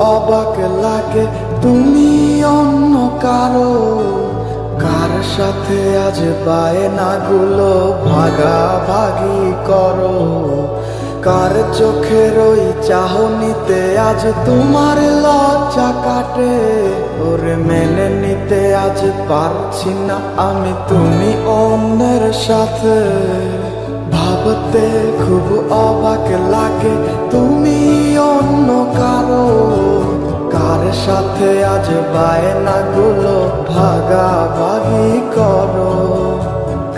অবাক লাগে তুমি অন্য কারো, কার সাথে আজ বায়নাগুলো ভাগাভাগি করো। কার চোখের ওই চাহনিতে আজ তোমার লজ্জা কাটে। ওরে মেনে নিতে আজ পারছি না আমি তুমি অন্যের সাথে। ভাবতে খুব অবাক লাগে তুমি অন্য কারো, কার সাথে আজ বায়নাগুলো ভাগাভাগি করো।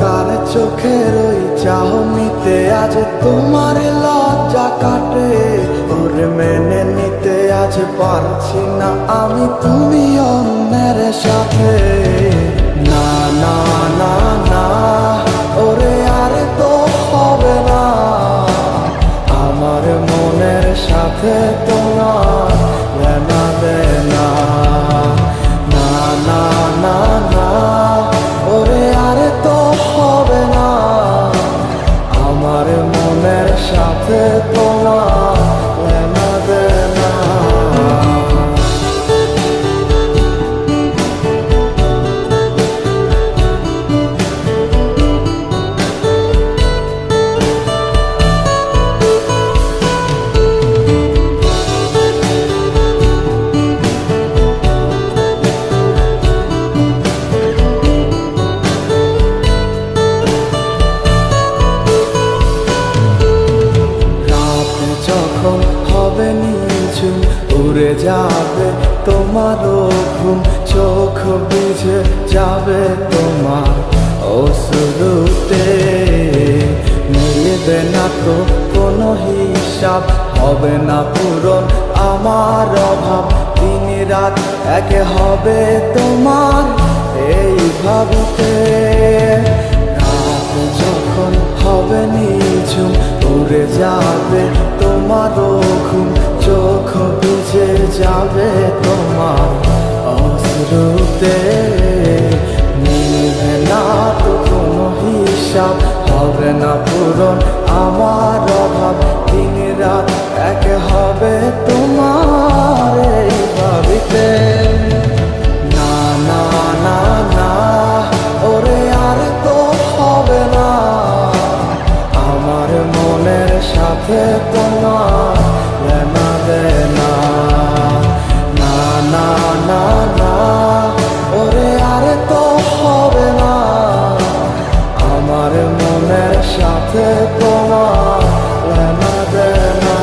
কার চোখের ওই চাহনিতে আজ তোমার লজ্জা কাটে। ওরে মেনে নিতে আজ পারছি না আমি তুমি অন্যের সাথে। না না না না, ওরে আর তো হবে না, আমার মনের সাথে তোমার লেনা দেনা। না না না না, ওরে আর তো হবে না, আমার মনের সাথে তোমার লেনা দেনা। যখন হবে নিঝুম উড়ে যাবে তোমারও ঘুম, চোখ বুঝে যাবে তোমার অশ্রুতে। মিলবে না তো কোনো হিসাব, হবে না পূরণ আমার অভাব। দিন রাত একে হবে তোমার এই ভাবিতে। রাত যখন হবে নিঝুম উড়ে যাবে তোমারও ঘুম, চোখ বুঝে যাবে তোমার অশ্রুতে। মিলবে না তো কোনো হিসাব, হবে না পূরণ আমার অভাব। দিন রাত এক হবে তোমার এই ভাবিতে। না না না না, ওরে আর তো হবে না, আমার মনের সাথে তোমার লেনা দেনা। না না না না, ওরে আর তো হবে না, আমার মনের সাথে তোমার লেনা দেনা।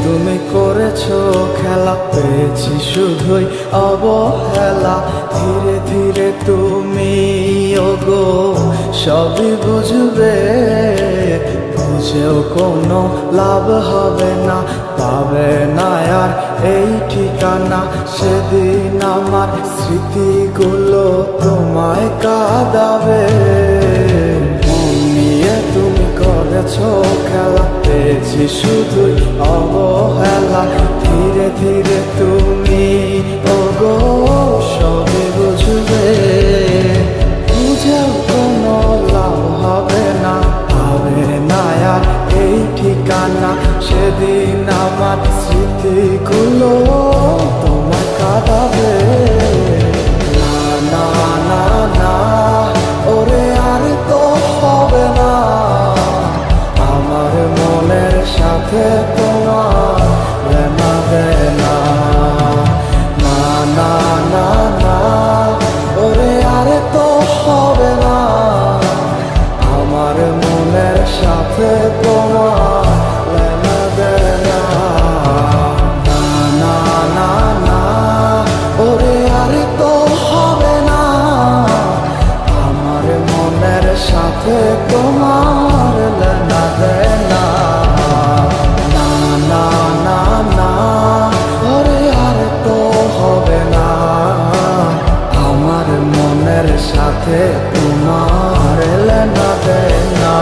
তুমি করেছো খেলা, পেয়েছি শুধুই অবহেলা। ধীরে ধীরে তুমি ওগো সবই বুঝবে, বুঝেও কোনো লাভ হবে না, পাবে না আর এই ঠিকানা। সেদিন আমার স্মৃতিগুলো তোমায় কাঁদাবে। মন নিয়ে তুমি করেছো খেলা, পেয়েছি শুধুই অবহেলা। ধীরে ধীরে তুমি ওগো সবই বুঝবে, বুঝেও কোনো লাভ হবে না, পাবে না আর এই ঠিকানা। সেদিন আমার স্মৃতিগুলো তোমার কাঁদাবে। না না না না, ওরে আর তো হবে না, আমার মনের সাথে তোমার লেনা দেনা। সাথে তোমার লেনা দেনা